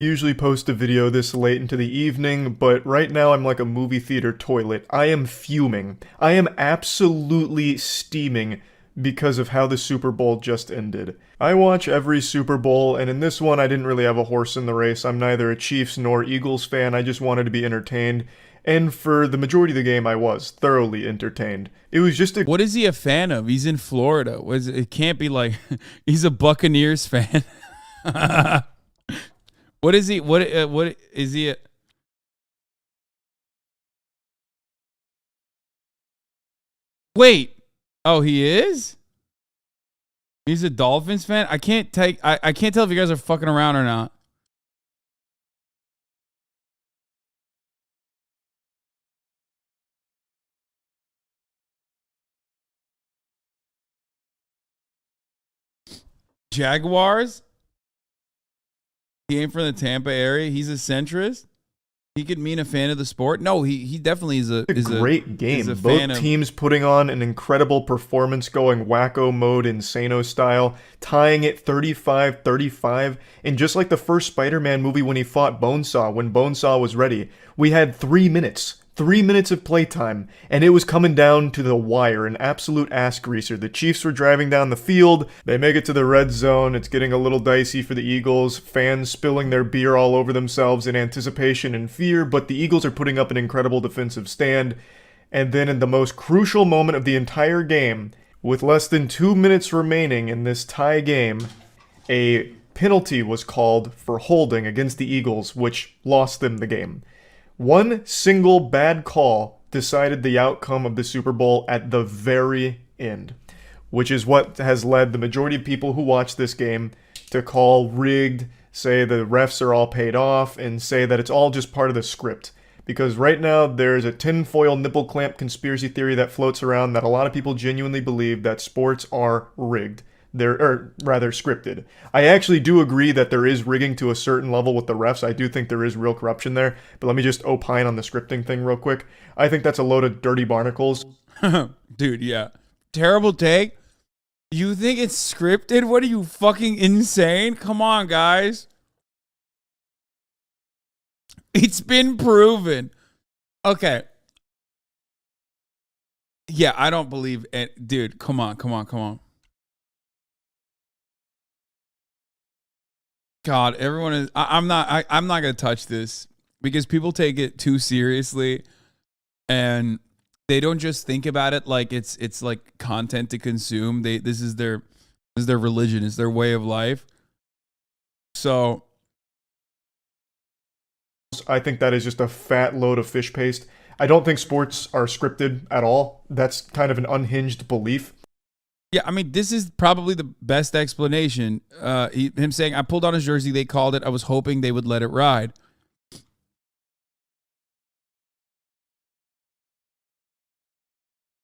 Usually post a video this late into the evening, but right now I'm like a movie theater toilet. I am fuming. I am absolutely steaming because of how the Super Bowl just ended. I watch every Super Bowl, and in this one I didn't really have a horse in the race. I'm neither a Chiefs nor Eagles fan, I just wanted to be entertained. And for the majority of the game I was thoroughly entertained. It was just a— What is he a fan of? He's in Florida. It can't be like he's a Buccaneers fan. What is he? What is he? Wait. Oh, he is? He's a Dolphins fan? I can't tell if you guys are fucking around or not. Jaguars? He ain't from the Tampa area. He's a centrist. He could mean a fan of the sport. No, he definitely is a great game. Is a Both teams putting on an incredible performance, going wacko mode, insano style, tying it 35-35. And just like the first Spider-Man movie when he fought Bonesaw, when Bonesaw was ready, we had 3 minutes. 3 minutes of playtime, and it was coming down to the wire, an absolute ass greaser. The Chiefs were driving down the field, they make it to the red zone, it's getting a little dicey for the Eagles, fans spilling their beer all over themselves in anticipation and fear, but the Eagles are putting up an incredible defensive stand, and then in the most crucial moment of the entire game, with less than 2 minutes remaining in this tie game, a penalty was called for holding against the Eagles, which lost them the game. One single bad call decided the outcome of the Super Bowl at the very end, which is what has led the majority of people who watch this game to call rigged, say the refs are all paid off, and say that it's all just part of the script. Because right now there's a tinfoil nipple clamp conspiracy theory that floats around that a lot of people genuinely believe that sports are rigged. Or rather scripted. I actually do agree that there is rigging to a certain level with the refs. I do think there is real corruption there. But let me just opine on the scripting thing real quick. I think that's a load of dirty barnacles. Dude, yeah. Terrible take. You think it's scripted? What are you, fucking insane? Come on, guys. It's been proven. Okay. Yeah, I don't believe it. Dude, come on. God, everyone is. I'm not gonna touch this because people take it too seriously, and they don't just think about it like it's like content to consume. This is their religion. It's their way of life. So, I think that is just a fat load of fish paste. I don't think sports are scripted at all. That's kind of an unhinged belief. Yeah, I mean, this is probably the best explanation. Him saying, I pulled on his jersey, they called it, I was hoping they would let it ride.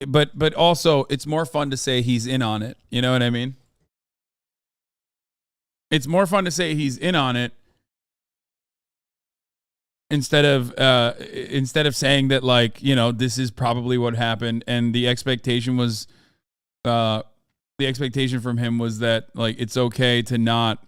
But also, it's more fun to say he's in on it. You know what I mean? It's more fun to say he's in on it instead of saying that, like, you know, this is probably what happened, and the expectation was the expectation from him was that, like, it's okay to not.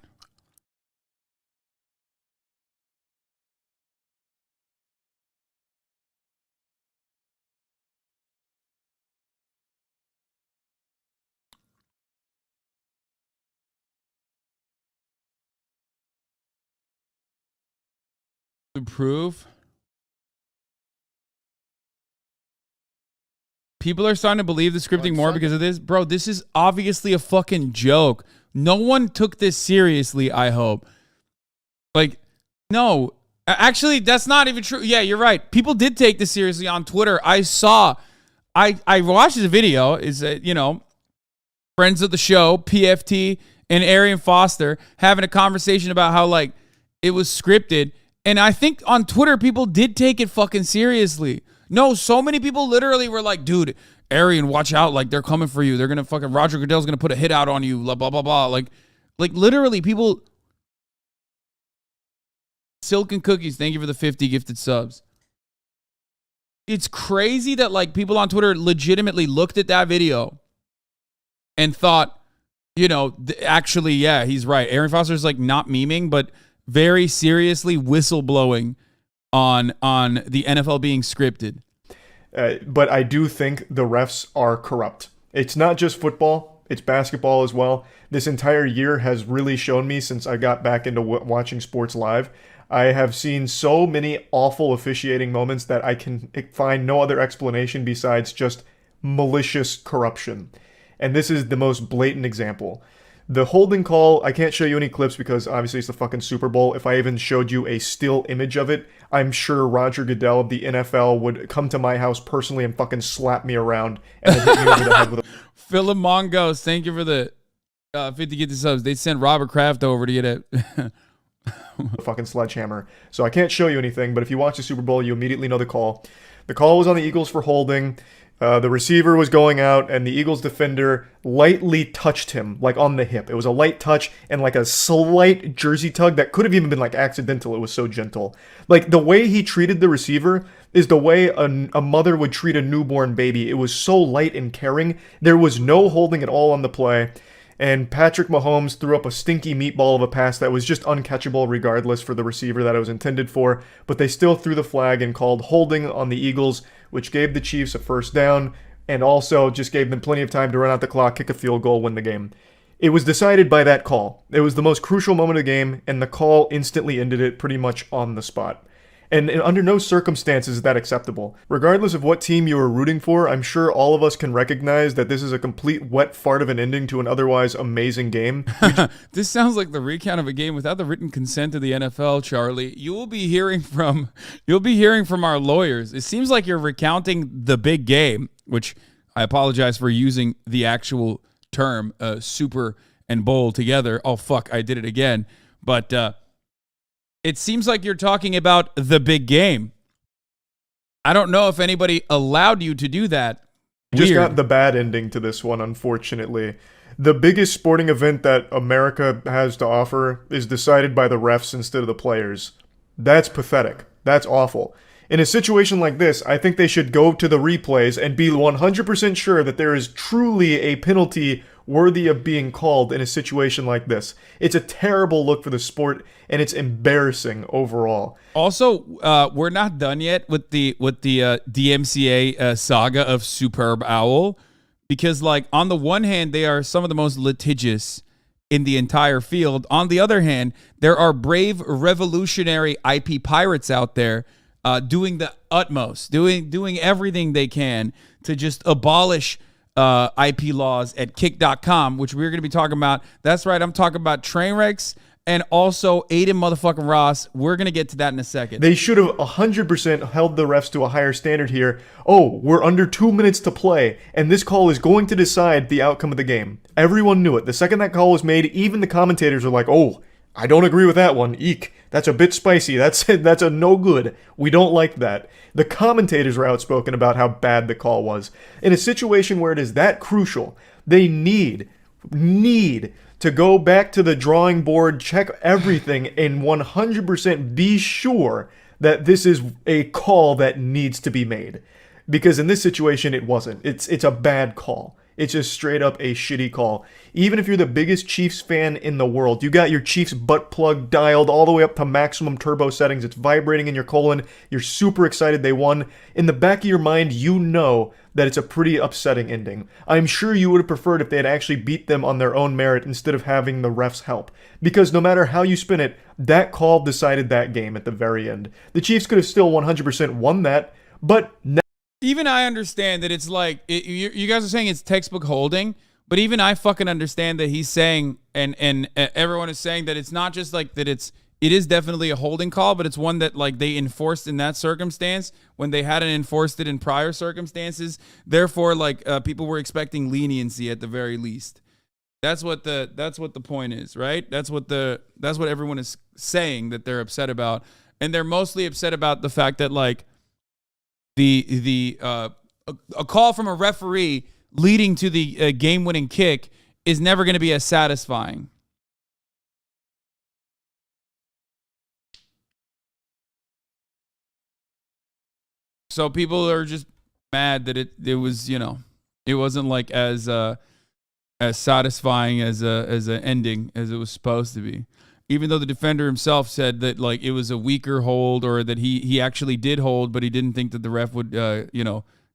To prove. People are starting to believe the scripting more because of this. Bro, this is obviously a fucking joke. No one took this seriously, I hope. Like, no. Actually, that's not even true. Yeah, you're right. People did take this seriously on Twitter. I watched the video. Is you know, friends of the show, PFT and Arian Foster having a conversation about how, like, it was scripted. And I think on Twitter, people did take it fucking seriously. No, so many people literally were like, dude, Arian, watch out. Like, they're coming for you. They're going to fucking, Roger Goodell's going to put a hit out on you. Blah, blah, blah, blah. Like literally people. Silk and Cookies, thank you for the 50 gifted subs. It's crazy that, like, people on Twitter legitimately looked at that video and thought, you know, actually, yeah, he's right. Arian Foster's, like, not memeing, but very seriously whistleblowing on the NFL being scripted. But I do think the refs are corrupt. It's not just football, it's basketball as well. This entire year has really shown me, since I got back into watching sports live, I have seen so many awful officiating moments that I can find no other explanation besides just malicious corruption. And this is the most blatant example. The holding call, I can't show you any clips because obviously it's the fucking Super Bowl. If I even showed you a still image of it, I'm sure Roger Goodell of the NFL would come to my house personally and fucking slap me around and then hit me over the head with a Philip Mongos, thank you for the 50 get the subs. They sent Robert Kraft over to get it. fucking sledgehammer. So I can't show you anything, but if you watch the Super Bowl, you immediately know the call. The call was on the Eagles for holding. The receiver was going out, and the Eagles defender lightly touched him, like on the hip. It was a light touch and like a slight jersey tug that could have even been like accidental. It was so gentle. Like the way he treated the receiver is the way a mother would treat a newborn baby. It was so light and caring. There was no holding at all on the play. And Patrick Mahomes threw up a stinky meatball of a pass that was just uncatchable regardless for the receiver that it was intended for, but they still threw the flag and called holding on the Eagles, which gave the Chiefs a first down and also just gave them plenty of time to run out the clock, kick a field goal, win the game. It was decided by that call. It was the most crucial moment of the game, and the call instantly ended it pretty much on the spot. And under no circumstances is that acceptable. Regardless of what team you are rooting for, I'm sure all of us can recognize that this is a complete wet fart of an ending to an otherwise amazing game. This sounds like the recount of a game without the written consent of the NFL, Charlie. You'll be hearing from our lawyers. It seems like you're recounting the big game, which I apologize for using the actual term Super and Bowl together. Oh fuck, I did it again. But it seems like you're talking about the big game. I don't know if anybody allowed you to do that. Just got the bad ending to this one, unfortunately. The biggest sporting event that America has to offer is decided by the refs instead of the players. That's pathetic. That's awful. In a situation like this, I think they should go to the replays and be 100% sure that there is truly a penalty worthy of being called in a situation like this. It's a terrible look for the sport, and it's embarrassing overall. Also, we're not done yet with the DMCA saga of Superb Owl, because like on the one hand, they are some of the most litigious in the entire field. On the other hand, there are brave revolutionary IP pirates out there doing the utmost, doing everything they can to just abolish IP laws at kick.com, which we're going to be talking about. That's right, I'm talking about Trainwrecks and also Aiden motherfucking Ross. We're going to get to that in a second. They should have 100% held the refs to a higher standard here. Oh, we're under 2 minutes to play, and this call is going to decide the outcome of the game. Everyone knew it. The second that call was made, even the commentators were like, oh, I don't agree with that one. Eek. That's a bit spicy. That's a no good. We don't like that. The commentators were outspoken about how bad the call was. In a situation where it is that crucial, they need to go back to the drawing board, check everything, and 100% be sure that this is a call that needs to be made. Because in this situation, it wasn't. It's a bad call. It's just straight up a shitty call. Even if you're the biggest Chiefs fan in the world, you got your Chiefs butt plug dialed all the way up to maximum turbo settings. It's vibrating in your colon. You're super excited they won. In the back of your mind, you know that it's a pretty upsetting ending. I'm sure you would have preferred if they had actually beat them on their own merit instead of having the refs help. Because no matter how you spin it, that call decided that game at the very end. The Chiefs could have still 100% won that, but even I understand that it's like, you guys are saying it's textbook holding, but even I fucking understand that he's saying, and everyone is saying that it's not just like that it is definitely a holding call, but it's one that like they enforced in that circumstance when they hadn't enforced it in prior circumstances. Therefore, like people were expecting leniency at the very least. That's what the point is, right? That's what everyone is saying that they're upset about. And they're mostly upset about the fact that like, a call from a referee leading to the game-winning kick is never going to be as satisfying. So people are just mad that it was, you know, it wasn't like as satisfying as an ending as it was supposed to be. even though the defender himself said that like it was a weaker hold, or that he actually did hold, but he didn't think that the ref would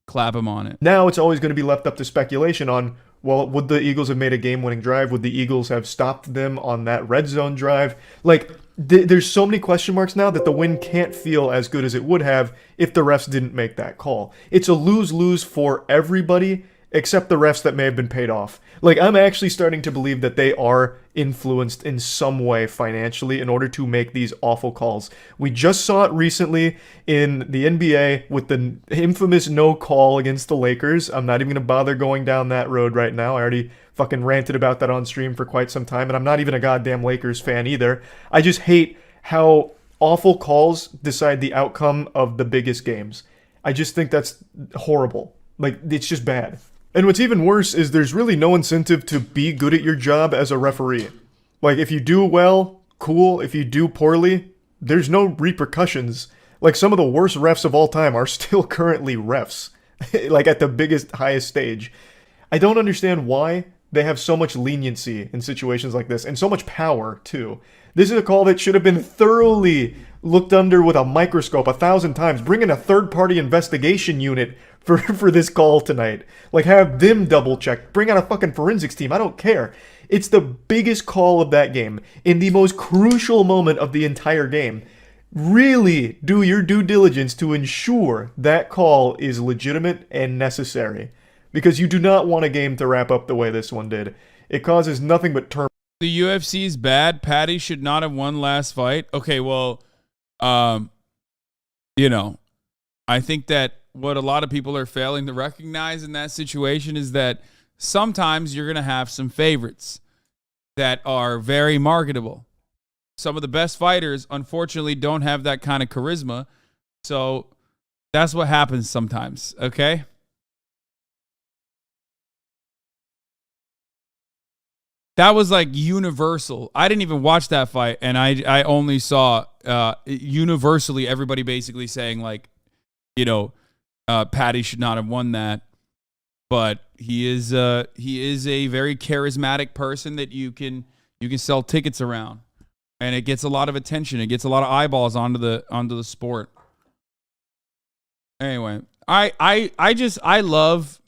clap him on it. Now it's always going to be left up to speculation on, well, would the Eagles have made a game-winning drive? Would the Eagles have stopped them on that red zone drive? Like, there's so many question marks now that the win can't feel as good as it would have if the refs didn't make that call. It's a lose-lose for everybody except the refs that may have been paid off. Like, I'm actually starting to believe that they are influenced in some way financially in order to make these awful calls. We just saw it recently in the NBA with the infamous no call against the Lakers. I'm not even going to bother going down that road right now. I already fucking ranted about that on stream for quite some time, and I'm not even a goddamn Lakers fan either. I just hate how awful calls decide the outcome of the biggest games. I just think that's horrible. Like, it's just bad. And what's even worse is there's really no incentive to be good at your job as a referee. Like, if you do well, cool. If you do poorly, there's no repercussions. Like, some of the worst refs of all time are still currently refs. Like, at the biggest, highest stage. I don't understand why they have so much leniency in situations like this, and so much power, too. This is a call that should have been thoroughly looked under with a microscope 1,000 times. Bring in a third-party investigation unit for this call tonight. Like, have them double-check. Bring out a fucking forensics team. I don't care. It's the biggest call of that game, in the most crucial moment of the entire game. Really do your due diligence to ensure that call is legitimate and necessary. Because you do not want a game to wrap up the way this one did. It causes nothing but turmoil. The UFC is bad. Patty should not have won last fight. Okay, well, I think that what a lot of people are failing to recognize in that situation is that sometimes you're going to have some favorites that are very marketable. Some of the best fighters, unfortunately, don't have that kind of charisma. So that's what happens sometimes, okay? That was like universal. I didn't even watch that fight, and I only saw universally everybody basically saying like, Patty should not have won that, but he is a very charismatic person that you can sell tickets around, and it gets a lot of attention. It gets a lot of eyeballs onto the sport. Anyway, I love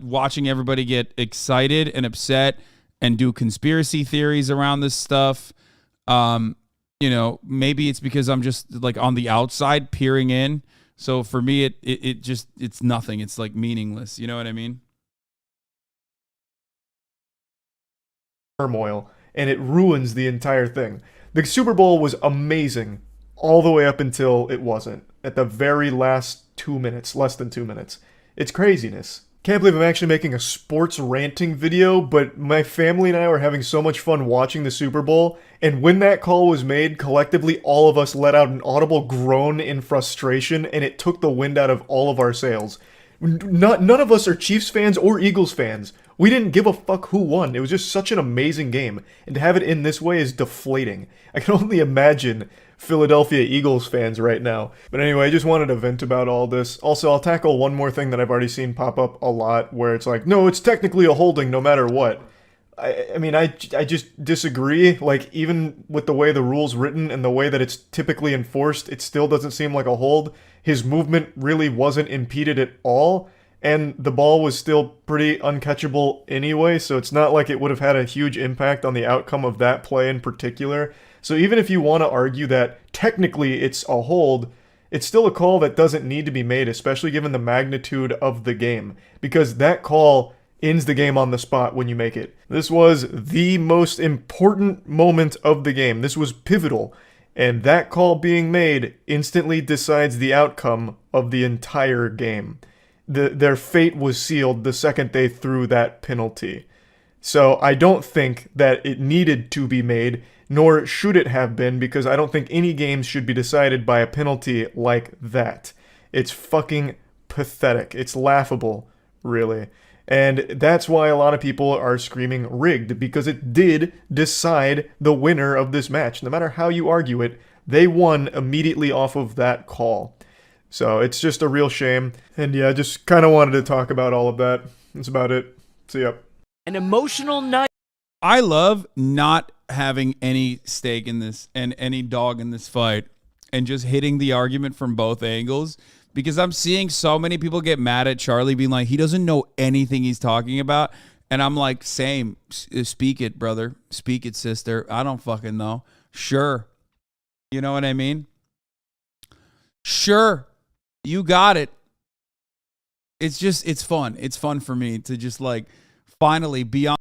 watching everybody get excited and upset and do conspiracy theories around this stuff. Maybe it's because I'm just like on the outside peering in. So for me, it's nothing. It's like meaningless. You know what I mean? Turmoil, and it ruins the entire thing. The Super Bowl was amazing all the way up until it wasn't. At the very last 2 minutes, less than 2 minutes. It's craziness. Can't believe I'm actually making a sports ranting video, but my family and I were having so much fun watching the Super Bowl, and when that call was made, collectively all of us let out an audible groan in frustration, and it took the wind out of all of our sails. None of us are Chiefs fans or Eagles fans. We didn't give a fuck who won. It was just such an amazing game, and to have it in this way is deflating. I can only imagine Philadelphia Eagles fans right now. But anyway, I just wanted to vent about all this. Also, I'll tackle one more thing that I've already seen pop up a lot, where it's like, no, it's technically a holding no matter what. I just disagree. Like, even with the way the rule's written and the way that it's typically enforced, it still doesn't seem like a hold. His movement really wasn't impeded at all, and the ball was still pretty uncatchable anyway, so it's not like it would have had a huge impact on the outcome of that play in particular. So even if you want to argue that technically it's a hold, it's still a call that doesn't need to be made, especially given the magnitude of the game, because that call ends the game on the spot when you make it. This was the most important moment of the game. This was pivotal, and that call being made instantly decides the outcome of the entire game. Their fate was sealed the second they threw that penalty. So I don't think that it needed to be made, nor should it have been, because I don't think any games should be decided by a penalty like that. It's fucking pathetic. It's laughable, really. And that's why a lot of people are screaming rigged, because it did decide the winner of this match. No matter how you argue it, they won immediately off of that call. So it's just a real shame. And yeah, I just kind of wanted to talk about all of that. That's about it. See ya. An emotional night. I love not having any stake in this and any dog in this fight and just hitting the argument from both angles, because I'm seeing so many people get mad at Charlie being like, he doesn't know anything he's talking about. And I'm like, same. Speak it, brother. Speak it, sister. I don't fucking know. Sure. You know what I mean? Sure. You got it. It's fun. It's fun for me to just like finally be on